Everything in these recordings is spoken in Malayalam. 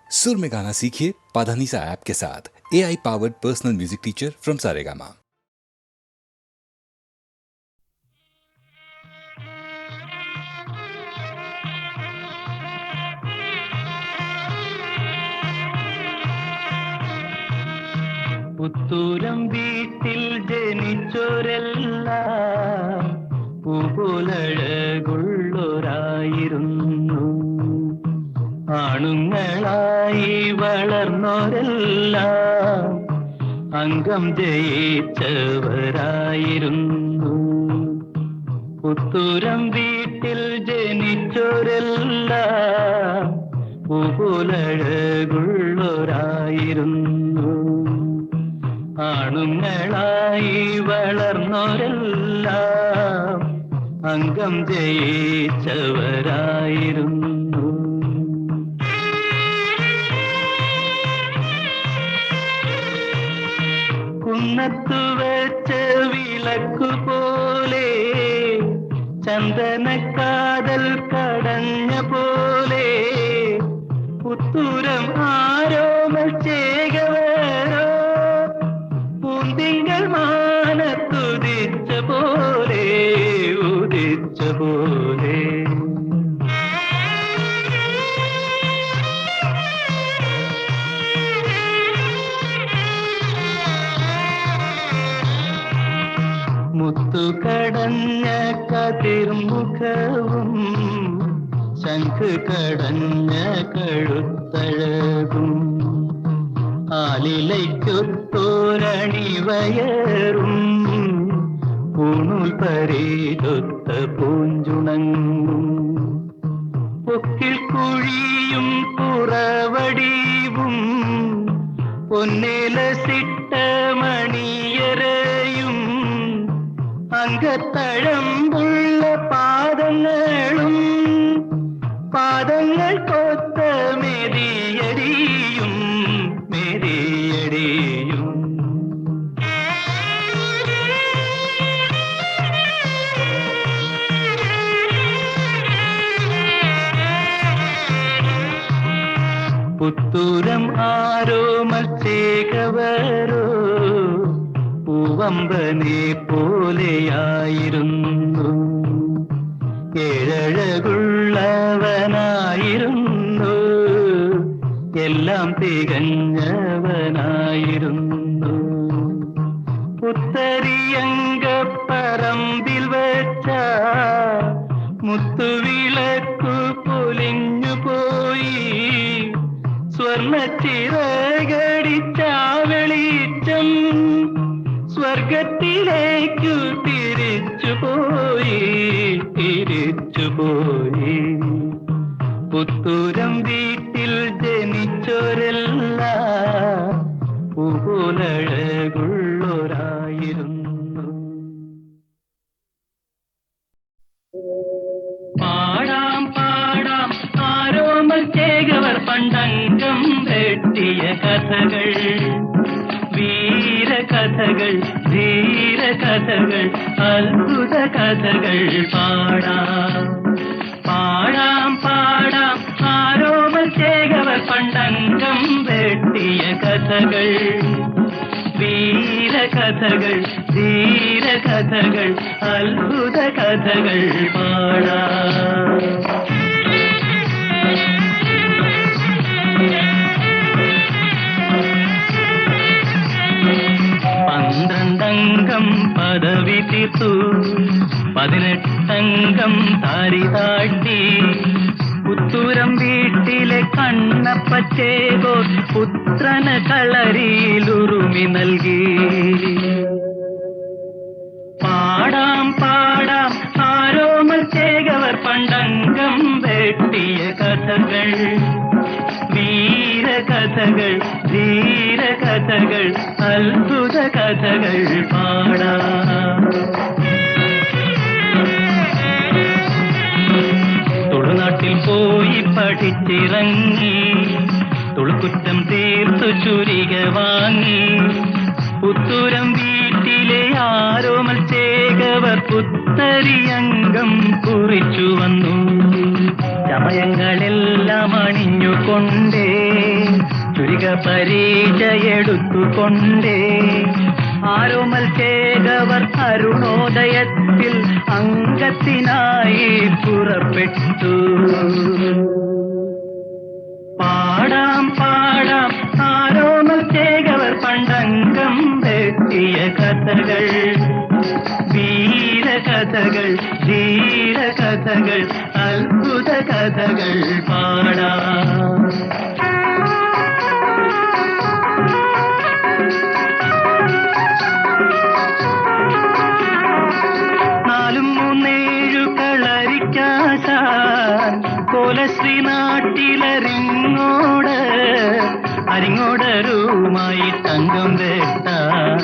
सुर में गाना सीखिए पाधानीसा ऐप के साथ। AI powered personal music teacher from Saregama. Puthooram വീട്ടിൽ ജനിച്ചോരെല്ലാം പൂപോലഴകുള്ളോരായിരുന്നു. ആണുങ്ങളായി വളർന്നോരെല്ലാം അംഗം ജയിച്ചവരായിരുന്നു. പുത്തൂരം വീട്ടിൽ ജനിച്ചോരെല്ലാം പൂപോലഴകുള്ളോരായിരുന്നു. ആണുങ്ങളായി വളർന്നോരെല്ലാം അംഗം ജയിച്ചവരായിരുന്നു. കുന്നത്തു വെച്ച വിളക്കുപോലെ ചന്ദനക്കാതൽ കടഞ്ഞ പോലെ പുത്തൂരം ആരോമൽ ചേകവരോ പൂന്തിങ്കൾ മാനത്തുദിച്ച പോലെ ഉദിച്ച പോലെ. മുത്തു കടഞ്ഞ കതിർമുഖവും ശംഖ് കടഞ്ഞ കഴുത്തഴകും ആലിലയ്ക്കൊത്തോരണിവയറും പൂണൂൽ പരീതൊത്ത പൂഞ്ചുണങ്ങും പൊക്കിൽ കുഴിയും പുറവടിവും പൊന്നിലസിട്ട മണിയരയും അംഗത്തഴമ്പുള്ള പാദങ്ങളും പാദങ്ങൾ കൊത്ത മെതിയടിയും മെതിയടിയും. പുത്തൂരം ആരോമൽ ചേകവരോ പൂവമ്പനെ പോലെയായിരുന്നു. ഏഴഴകുള്ളവനായിരുന്നു, എല്ലാം തികഞ്ഞവനായിരുന്നു. പുത്തരിയങ്കപ്പറമ്പിൽ വെച്ച മുത്തുവിളക്കു പൊലിഞ്ഞു പോയി സ്വർണ്ണച്ചിറകടിച്ച വെളിച്ചം സ്വർഗത്തിലേക്കു തിരിച്ചുപോയി തിരിച്ചുപോയി. പുത്തൂരം വീട്ടിൽ ജനിച്ചോരെല്ലാം പൂപോലഴകുള്ളോരായിരുന്നു. പാടാം പാടാം ആരോമൽ ചേകവർ പണ്ടംഗം വെട്ടിയ കഥകൾ, വീരകഥകൾ, ധീരകഥകൾ, അത്ഭുത കഥകൾ പാടാം പാടാം പാടാം ആരോമൽ ചേകവർ പണ്ടംഗം വെട്ടിയ കഥകൾ, വീരകഥകൾ, ധീരകഥകൾ, അത്ഭുത കഥകൾ പാടാം. പന്ത്രണ്ടംഗം പദവി തീർത്തു, 18 താരി താട്ടി പുത്തൂരം വീട്ടിലെ കണ്ണപ്പച്ചേകോ പുത്രന് കളരിയിലുറുമി നൽകി. പാടാം പാടാം ആരോമൽ ചേകവർ പണ്ടംഗം വെട്ടിയ കഥകൾ, വീരകഥകൾ, ധീരകഥകൾ, അത്ഭുത കഥകൾ പാടാം. തുളുനാട്ടിൽ പോയി പഠിച്ചിറങ്ങി തുളുക്കുറ്റം തീർത്തു ചുരിക വാങ്ങി പുത്തൂരം വീട്ടിലെ ആരോമൽ ചേകവർ പുത്തരിയംഗം കുറിച്ചു വന്നു. ചമയങ്ങളെല്ലാം അണിഞ്ഞുകൊണ്ടേ ചുരിക പരീക്ഷയെടുത്തുകൊണ്ടേ ആരോമൽ ചേകവർ അരുണോദയത്തിൽ അംഗത്തിനായി പുറപ്പെട്ടു. പാടാം പാടാം ആരോമൽ ചേകവർ പണ്ടംഗം വെട്ടിയ കഥകൾ, വീരകഥകൾ, ധീരകഥകൾ, അത്ഭുത കഥകൾ പാടാം. കോലശ്രീ നാട്ടിലരിങ്ങോട് അരിങ്ങോടരുമായി തങ്കം വെട്ടാൻ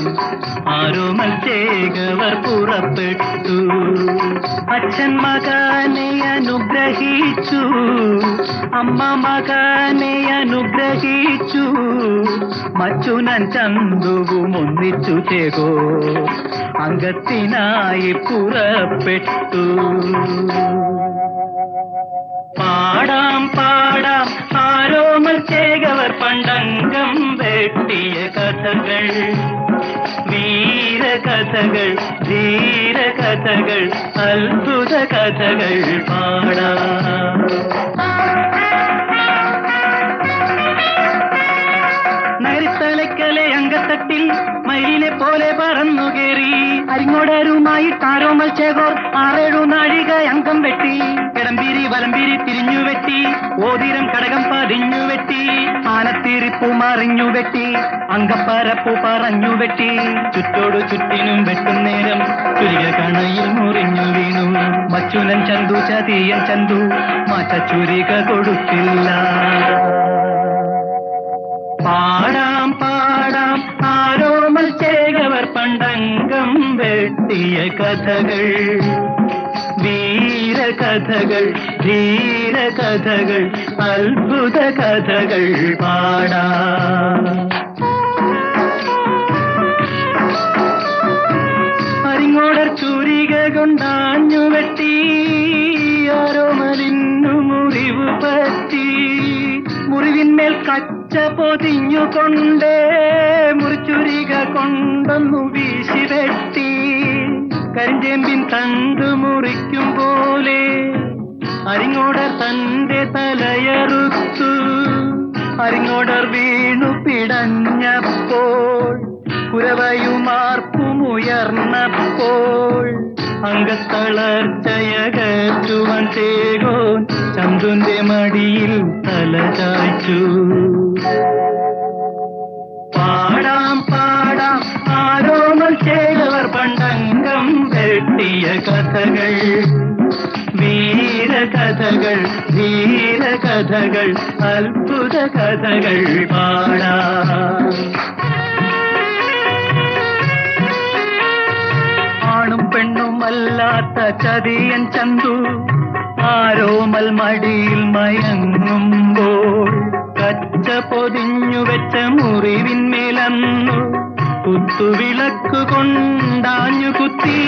ആരോമൽ ചേകവർ പുറപ്പെട്ടു. അച്ഛൻ മകനെ അനുഗ്രഹിച്ചു, അമ്മ മകനെ അനുഗ്രഹിച്ചു, മച്ചുനൻ ചന്തുവും ഒന്നിച്ചു ചേകോ അംഗത്തിനായി പുറപ്പെട്ടു. പാടാം പാടാം ആരോമൽ ചേകവർ പണ്ടംഗം വെട്ടിയ കഥകൾ, വീരകഥകൾ, ധീരകഥകൾ, അത്ഭുത കഥകൾ പാടാം. നരിത്തലയ്ക്കലെ അങ്കത്തട്ടിൽ മയിലിനെ പോലെ പറന്നു കയറി അരിങ്ങോടരുമായി ആരോമൽ ചേകോർ 6-7 നാഴിക അംഗം വെട്ടി. കിടമ്പീരി വലമ്പീരി തിരിഞ്ഞു വെട്ടി, ഓതിരം കടകം പതിഞ്ഞു വെട്ടി, ആനത്തിരിപ്പു മറിഞ്ഞു വെട്ടി, അങ്കപ്പരപ്പു പറഞ്ഞു വെട്ടി. ചുറ്റോടു ചുറ്റിനും വെട്ടും നേരം ചുരിക കണയിൽ മുറിഞ്ഞു വീണു. മച്ചുനൻ ചന്തു ചതിയൻ ചന്തു മാറ്റ ചുരിക കൊടുത്തില്ല. പാടാം പാടാം ആരോമൽ ചേകവർ പണ്ടംഗം വെട്ടിയ കഥകൾ, വീരകഥകൾ, ധീരകഥകൾ, അത്ഭുത കഥകൾ പാടാം. അരിങ്ങോടർ ചുരിക കൊണ്ടാഞ്ഞു വെട്ടി ആരോമലിന്നു മുറിവ് പറ്റി. മുറിവിന്മേൽ കച്ച പൊതിഞ്ഞുകൊണ്ടേ മുറിച്ചുരിക കൊണ്ടൊന്നു വീശി വെട്ടി. കരിഞ്ചേമ്പിൻ തണ്ട് മുറിക്കും പോലെ അരിങ്ങോടർ തന്റെ തലയറുത്തു. അരിങ്ങോടർ വീണു പിടഞ്ഞപ്പോൾ കുരവയുമാർപ്പുമുയർന്നപ്പോൾ അംഗത്തളർച്ചയകറ്റുവാൻ ചേകോൻ ചന്തുന്റെ മടിയിൽ തല ചായ്ച്ചു. പാടാം പാടാം ആരോമൽ ചേകവർ പണ്ടംഗം വെട്ടിയ കഥകൾ, വീരകഥകൾ, ധീരകഥകൾ, അത്ഭുത കഥകൾ പാടാം. ആണും പെണ്ണുമല്ലാത്ത ചതിയൻ ചന്തു ആരോമൽ മടിയിൽ മയങ്ങുമ്പോൾ കച്ച പൊതിഞ്ഞു വെച്ച മുറിവിന്മേലന്നു കുത്തുവിളക്ക് കൊണ്ടാഞ്ഞു കുത്തി.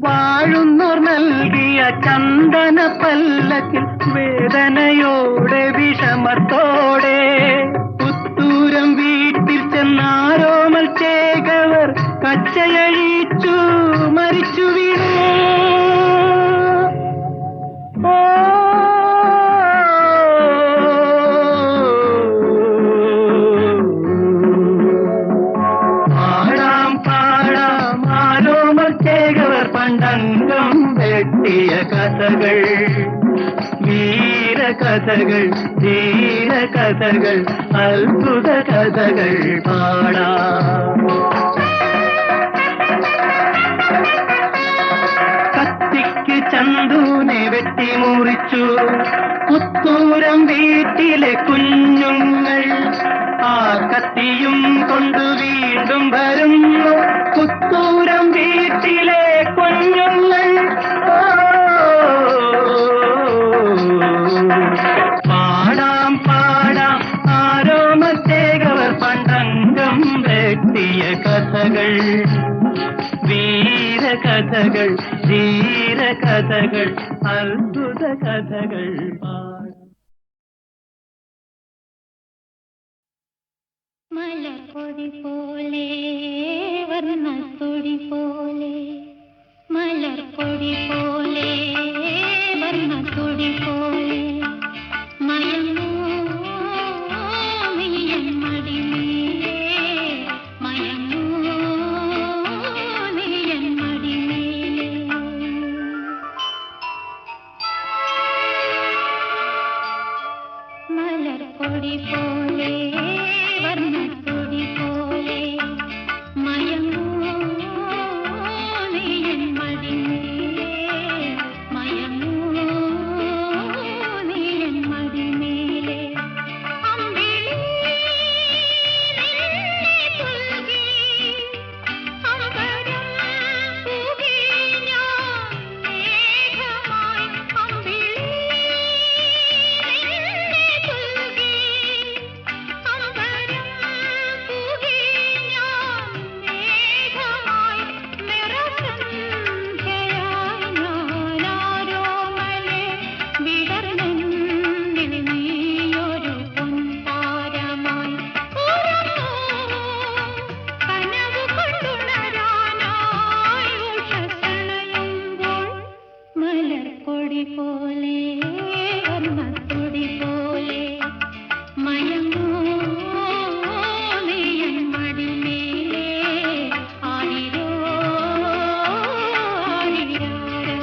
വാഴുന്നോർ നൽകിയ ചന്ദന പല്ലക്കിൽ വേദനയോടെ വിഷമത്തോടെ പുത്തൂരം വീട്ടിൽ ചെന്നാരോമൽ ചേകവർ കച്ചയഴിച്ചു മരിച്ചു വീണു. പാടാം പാടാം ആരോമൽ ചേകവർ പണ്ടംഗം വെട്ടിയ കഥകൾ, വീരകഥകൾ, ധീരകഥകൾ, അത്ഭുത കഥകൾ പാടാം. കത്തിക്ക് ചന്തുനെ വെട്ടി മുറിച്ചു പുത്തൂരം വീട്ടിലെ കുഞ്ഞുങ്ങൾ. ആ കത്തിയും കൊണ്ടു വീണ്ടും വരുന്നു പുത്തൂരം വീട്ടിലെ കുഞ്ഞുങ്ങൾ. പാടാം പാടാം ആരോമൽ ചേകവർ പണ്ടംഗം വെട്ടിയ കഥകൾ, വീരകഥകൾ, ധീരകഥകൾ, അത്ഭുത കഥകൾ പാടാം. മലർപ്പൊടി പോലെ വർണ്ണത്തൊടി പോലെ മലർപ്പൊടി പോലെ വർണ്ണത്തൊടി പോലെ മയങ്ങൂ നീയൻ മടിമേലേ മയങ്ങൂ നീയൻ മടിമേലേ മലർപ്പൊടി പോലെ വർണ്ണത്തൊടി പോലെ മയങ്ങൂ നീയൻ മടിമേലേ മയങ്ങൂ നീയൻ മടിമേലേ അമ്പിളി നിന്നെ പുൽകി അമ്പരം പൂകി ഞാൻ മേഘമായി അമ്പിളി നിന്നെ പുൽകി അമ്പരം പൂകി ഞാൻ മേഘമായി നിറസന്ധ്യയായി ഞാനാരോമലേ വിടർന്നെന്നിൽ നീയൊരു പൊൻതാരമായി ഉറങ്ങൂ കനവ് കൊണ്ടുണരാനായി ഉഷസ്സണയുമ്പോൾ മലർപ്പൊടി പോലെ വർണ്ണത്തൊടി പോലെ മയങ്ങൂ നീയൻ മടിമേലേ ആരിരോ ആരിരാരാരോ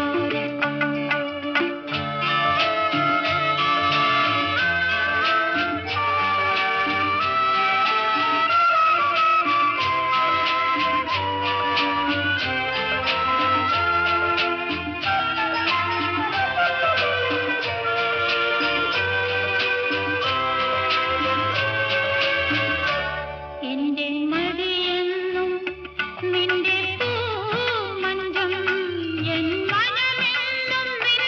എന്റെ മടിയെന്നും നിന്റെ പൂമഞ്ചം എൻ മനമെന്നും നിൻ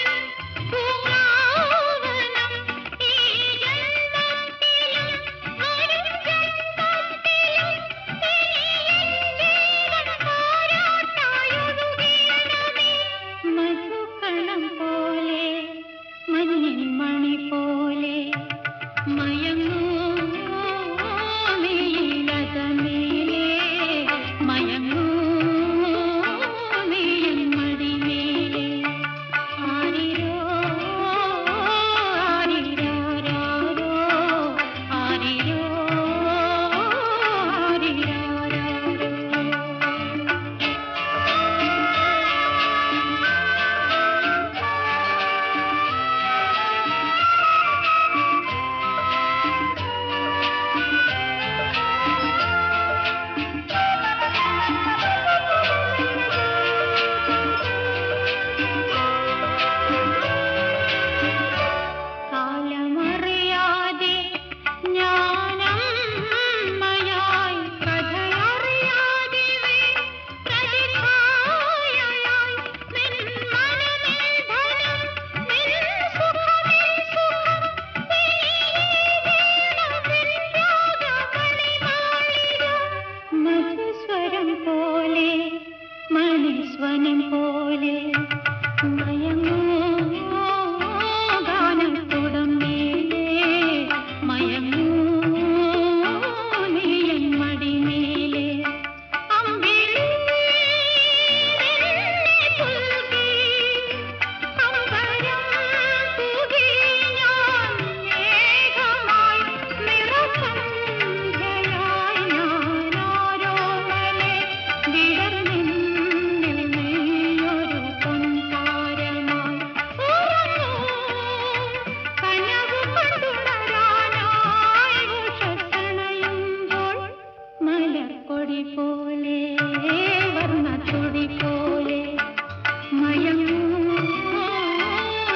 പൂങ്കാവനം ഈ ജന്മത്തിലും വരും ജന്മത്തിലും ഇനി എൻ ജീവൻ പോരാട്ടായൊഴുകിയിടമേ മധുകണം പോലെ മഞ്ഞിൻ മണി പോലെ മയങ്ങൂ നീലതമേലേ മയങ്ങൂ നീയൻ മടിമേലേ ആരിരോ ആരിരാരാരോ ആരിരോ ആരിരാരാരോ കാലമറിയാതെ ഞാനമ്മയായി കഥയറിയാതെ പ്രതിഭായായി നിൻ മനമേ ധനം നിൻ സുഖമേ സുഖം മധുസ്വരം പോലെ മണിസ്വനം പോലെ മയങ്ങൂ ഗാനത്തുടമേലേ മയങ്ങൂ നീയൻ മടിമേലേ അമ്പിളി നിന്നെ പുൽകി അമ്പരം പൂകി ഞാൻ മേഘമായി നിറസന്ധ്യയായി ഞാനാരോമലേ വിടർന്നെന്നിൽ നീയൊരു പൊൻതാരമായി ഉറങ്ങൂ കനവ് കൊണ്ടുണരാനായി ഉഷസ്സണയുമ്പോൾ മലർപ്പൊടി പോലെ വർണ്ണത്തൊടി പോലെ മയങ്ങൂ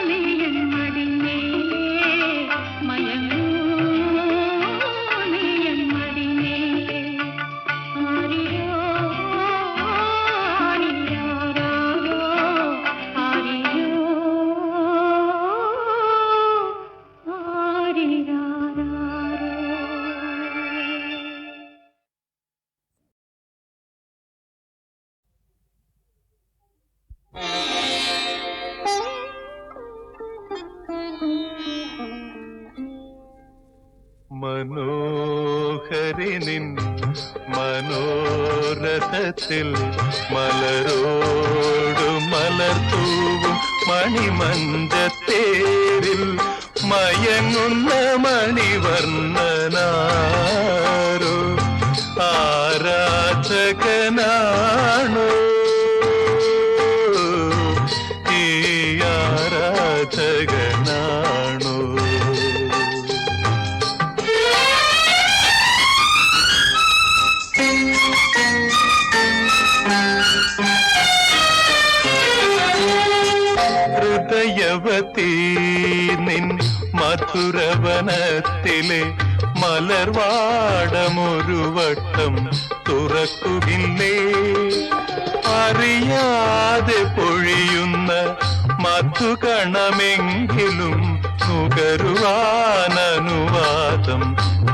നീയൻ മടിമേലേ മയങ്ങൂ നീയൻ മടിമേലേ ആരിരോ ആരിരാരാരോ ആരിരോ ആരിരാരാരോ മനോഹര മനോഹരി നിൻ മനോരഥത്തിൽ മലരോടു മലർത്തൂവും മണിമഞ്ചത്തേരിൽ മയങ്ങുന്ന മണിവർണ്ണനാരോ ആരാധകനാണോ ഈ ആരാധകനാണോ? ഹൃദയവതീ നിൻ മധുരവനത്തിലെ മലർവാടമൊരു വട്ടം തുറക്കുകില്ലേ? അറിയാതെ പൊഴിയുന്ന മധുകണമെങ്കിലും നുകരുവാനനുവാദം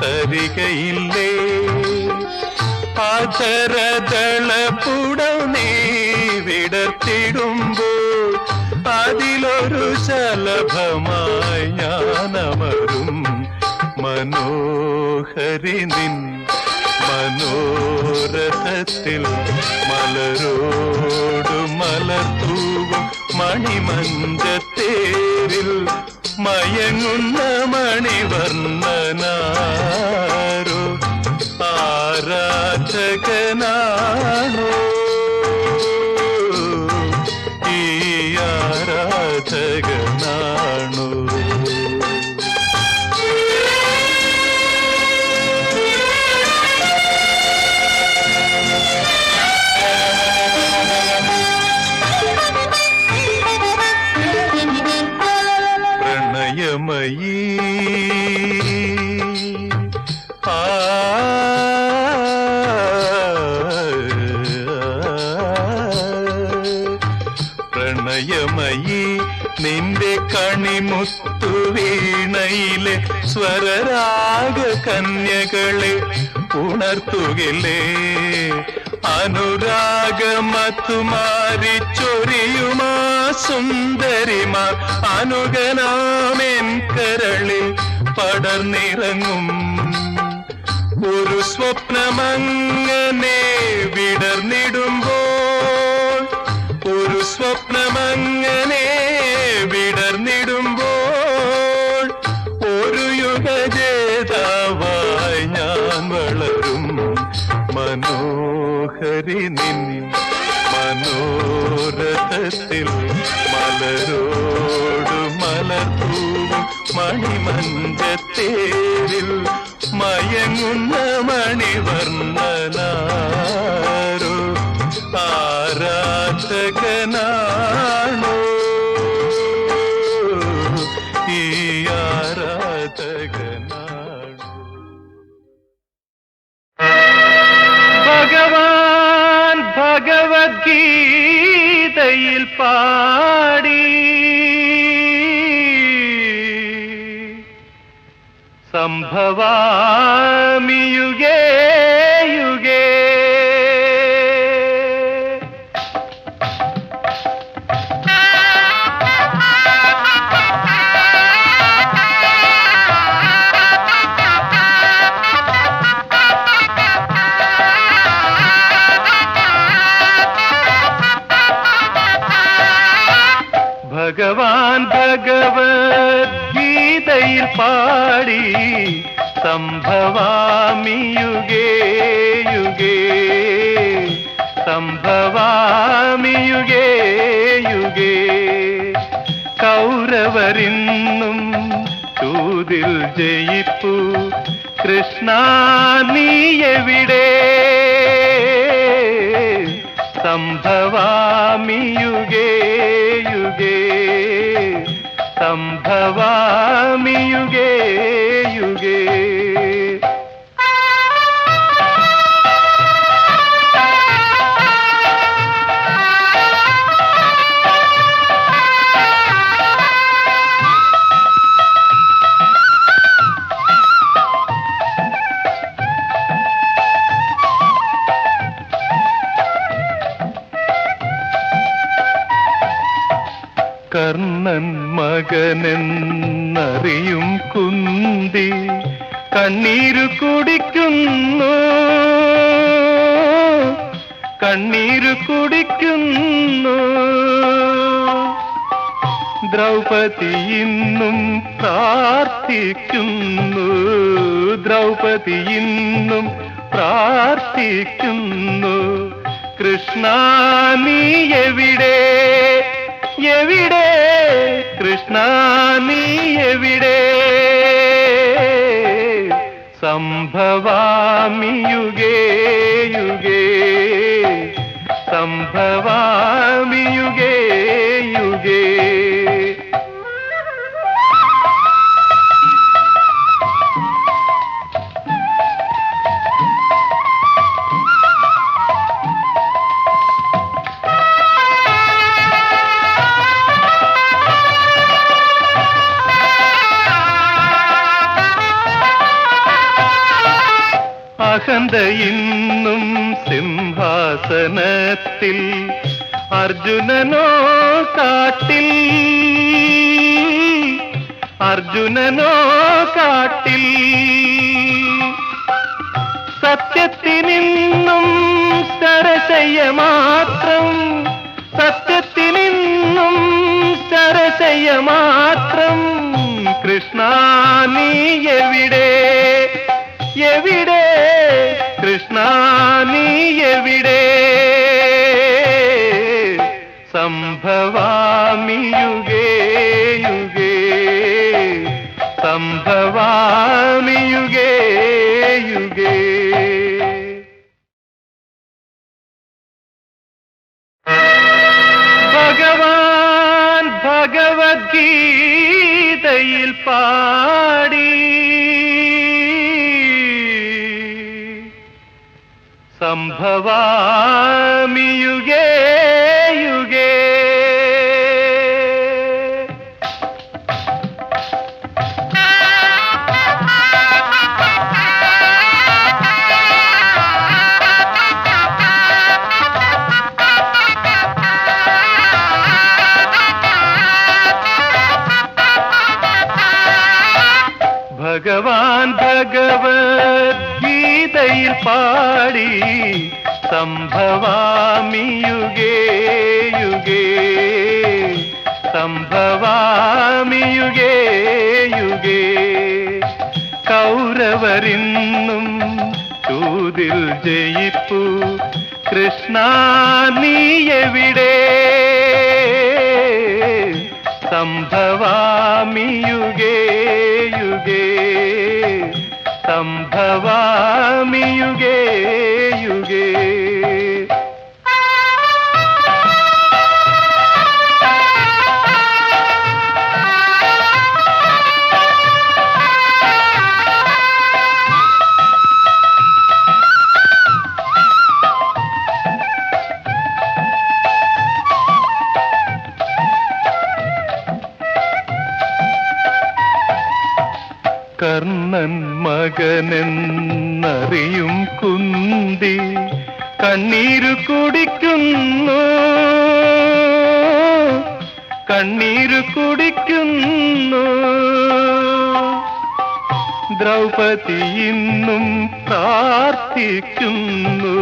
തരികയില്ലേ? അധരദളപുടം നീ വിടർത്തിടുമ്പോൾ അതിലൊരു ശലഭമായി ഞാനമരും മനോഹരി നിൻ മനോരഥത്തിൽ മലരോടു മലർത്തൂവും മണിമഞ്ചത്തേരിൽ മയങ്ങുന്ന മണിവർണ്ണനാരോ ആരാധകനാണോ ഈ ആരാധകനാണോ? പ്രണയമയീ പ്രണയമയീ നിന്റെ കണിമുത്തു വീണയിലെ സ്വരരാഗ കന്യകളെ ഉണർത്തുകില്ലേ? അനുരാഗമത്തുമാരി ചൊരിയുമാ സുന്ദരിമാർ അനുഗനാമെൻ കരളിൽ പടർന്നിറങ്ങും. ഒരു സ്വപ്നമങ്ങനെ വിടർന്നിടുമ്പോൾ, ഒരു സ്വപ്നമങ്ങനെ വിടർന്നിടുമ്പോൾ ഒരു യുഗജേതാവായി ഞാൻ വളരും മനോഹരി നിൻ മനോരഥത്തിൽ മലരോടു മലർത്തൂവും മണിമഞ്ചത്തേരിൽ മയങ്ങുന്ന മണിവർണ്ണനാരോ ആരാധകനാണോ ഈ ആരാധകനാണോ? ഭഗവാൻ ഭഗവത്ഗീതയിൽ പാടി സംഭവാമി യുഗേ യുഗേ ഭഗവാൻ ഭഗവത്ഗീതയിൽ പാടി സംഭവാമി യുഗേ യുഗേ സംഭവാമി യുഗേ യുഗേ. കൗരവരിന്നും ചൂതിൽ ജയിപ്പു കൃഷ്ണ നീ എവിടെ? സംഭവാമി യുഗേ യുഗേ സംഭവാമി യുഗേ യുഗേ. കർണൻ മകനെന്നറിയും കുന്തി കണ്ണീരു കുടിക്കുന്നു കണ്ണീരു കുടിക്കുന്നു ദ്രൗപദി ഇന്നും പ്രാർത്ഥിക്കുന്നു ദ്രൗപദി ഇന്നും പ്രാർത്ഥിക്കുന്നു കൃഷ്ണ നീ എവിടെ എവിടെ കൃഷ്ണ നീ എവിടെ സംഭവാമി യുഗേ യുഗേ സംഭവാമി യുഗേ യുഗേ അഹന്ത ഇന്നും സിംഹാസനത്തിൽ അർജുനനോ കാട്ടിൽ അർജുനനോ കാട്ടിൽ സത്യത്തിനിന്നും സരസയ്യ മാത്രം സത്യത്തിനിന്നും സരസയ്യ മാത്രം കൃഷ്ണ നീ എവിടെ എവിടെ കൃഷ്ണ നീ എവിടെ സംഭവാമി യുഗേ യുഗേ സംഭവാമി യുഗേ യുഗേ ഭഗവാൻ ഭഗവദ്ഗീതയിൽ പാടി സംഭവാമി യുഗേ യുഗേ ഭഗവാൻ ഭഗവദ്ഗീതയിൽ പാടി സംഭവാമി യുഗേ യുഗേ സംഭവാമി യുഗേ യുഗേ കൗരവരിന്നും ചൂതിൽ ജയിപ്പു കൃഷ്ണ നീ എവിടെ സംഭവാമി യുഗേ യുഗേ സംഭവാമി യുഗേ യുഗേ കർണൻ മകനെന്നറിയും കുന്തി കണ്ണീരു കുടിക്കുന്നു കണ്ണീരു കുടിക്കുന്നു ദ്രൗപദി ഇന്നും പ്രാർത്ഥിക്കുന്നു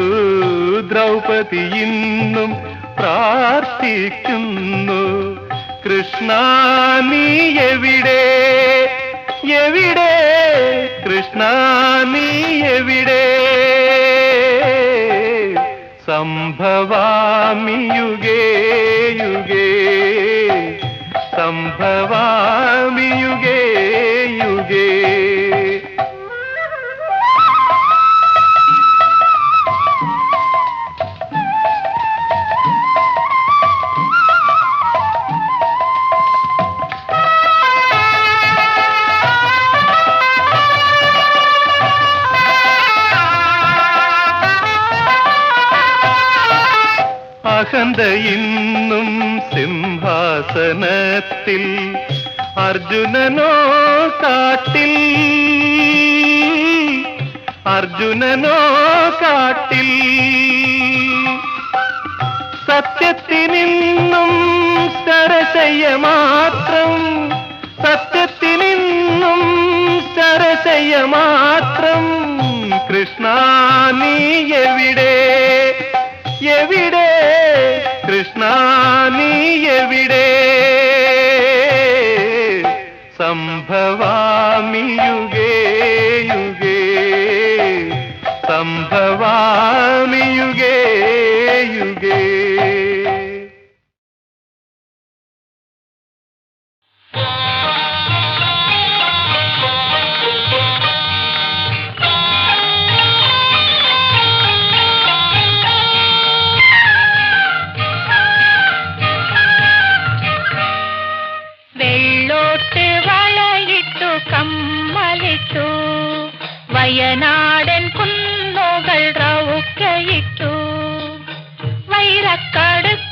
ദ്രൗപദി ഇന്നും പ്രാർത്ഥിക്കുന്നു കൃഷ്ണ നീ എവിടെ എവിടെ കൃഷ്ണ നീ എവിടെ സംഭവാമി യുഗേ യുഗേ സംഭവാമി യുഗേ യുഗേ അഹന്ത ഇന്നും സിംഹാസനത്തിൽ അർജുനനോ കാട്ടിൽ അർജുനനോ കാട്ടിൽ സത്യത്തിനിന്നും സരസയ്യ മാത്രം സത്യത്തിനിന്നും സരസയ്യ മാത്രം കൃഷ്ണ നീ എവിടെ എവിടെ കൃഷ്ണ നീ എവിടെ സംഭവാമി യുഗേ യുഗേ സംഭവാമി യുഗേ യുഗേ. വെള്ളോട്ട് വളയിട്ടു കമ്മലിട്ടു വയനാടൻ കുന്നുകൾ റൗക്കയിട്ടു വൈരക്കടുക്ക